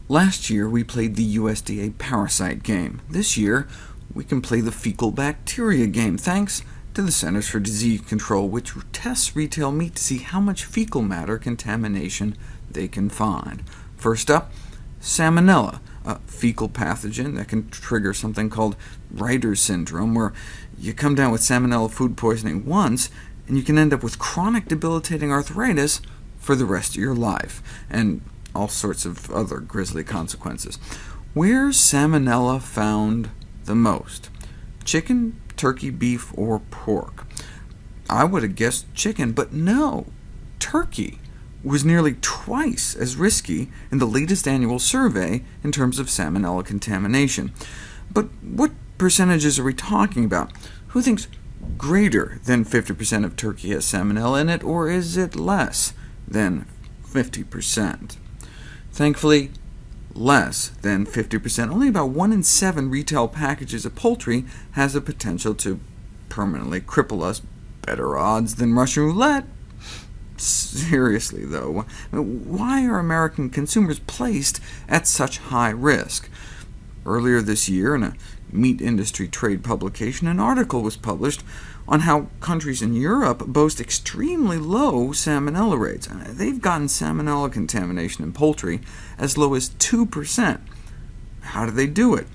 Last year we played the USDA parasite game. This year we can play the fecal bacteria game, thanks to the Centers for Disease Control, which tests retail meat to see how much fecal matter contamination they can find. First up, Salmonella, a fecal pathogen that can trigger something called Reiter's syndrome, where you come down with Salmonella food poisoning once, and you can end up with chronic debilitating arthritis for the rest of your life, and all sorts of other grisly consequences. Where's Salmonella found the most? Chicken, turkey, beef, or pork? I would have guessed chicken, but no. Turkey was nearly twice as risky in the latest annual survey in terms of Salmonella contamination. But what percentages are we talking about? Who thinks greater than 50% of turkey has Salmonella in it, or is it less than 50%? Thankfully, less than 50%. Only about 1 in 7 retail packages of poultry has the potential to permanently cripple us. Better odds than Russian roulette. Seriously, though, why are American consumers placed at such high risk? Earlier this year, in a meat industry trade publication, an article was published on how countries in Europe boast extremely low Salmonella rates. They've gotten Salmonella contamination in poultry as low as 2%. How do they do it?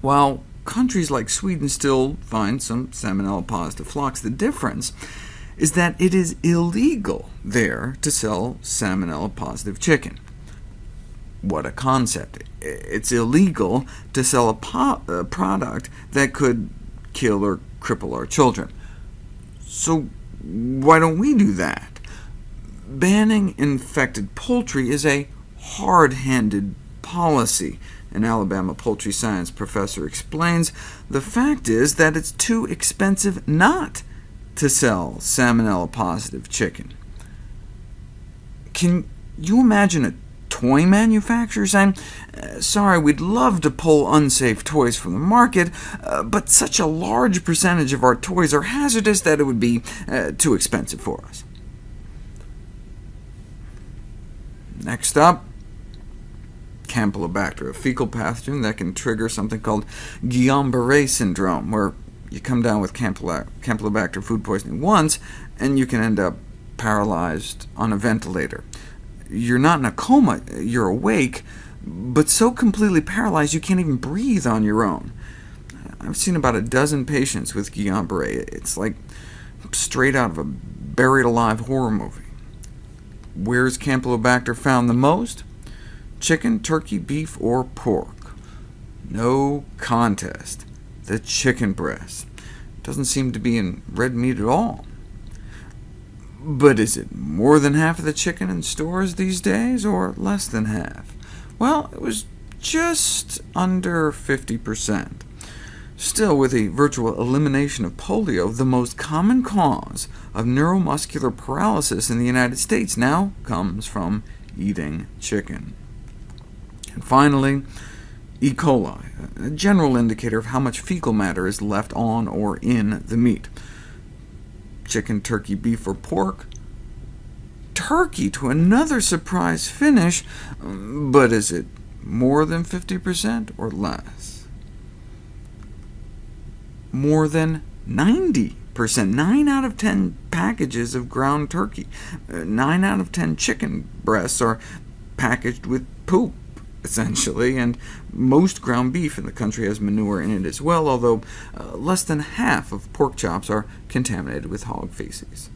While countries like Sweden still find some Salmonella-positive flocks, the difference is that it is illegal there to sell Salmonella-positive chicken. What a concept. It's illegal to sell a product that could kill or cripple our children. So why don't we do that? Banning infected poultry is a hard-handed policy. An Alabama poultry science professor explains, the fact is that it's too expensive not to sell Salmonella-positive chicken. Can you imagine a toy manufacturer saying, sorry, we'd love to pull unsafe toys from the market, but such a large percentage of our toys are hazardous that it would be too expensive for us. Next up, Campylobacter, a fecal pathogen that can trigger something called Guillain-Barré syndrome, where you come down with Campylobacter food poisoning once, and you can end up paralyzed on a ventilator. You're not in a coma, you're awake, but so completely paralyzed you can't even breathe on your own. I've seen about a dozen patients with Guillain-Barré. It's like straight out of a buried alive horror movie. Where's Campylobacter found the most? Chicken, turkey, beef, or pork? No contest. The chicken breast. Doesn't seem to be in red meat at all. But is it more than half of the chicken in stores these days, or less than half? Well, it was just under 50%. Still, with a virtual elimination of polio, the most common cause of neuromuscular paralysis in the United States now comes from eating chicken. And finally, E. coli, a general indicator of how much fecal matter is left on or in the meat. Chicken, turkey, beef, or pork? Turkey to another surprise finish, but is it more than 50% or less? More than 90%. 9 out of 10 packages of ground turkey, 9 out of 10 chicken breasts are packaged with poop, essentially, and most ground beef in the country has manure in it as well, although less than half of pork chops are contaminated with hog feces.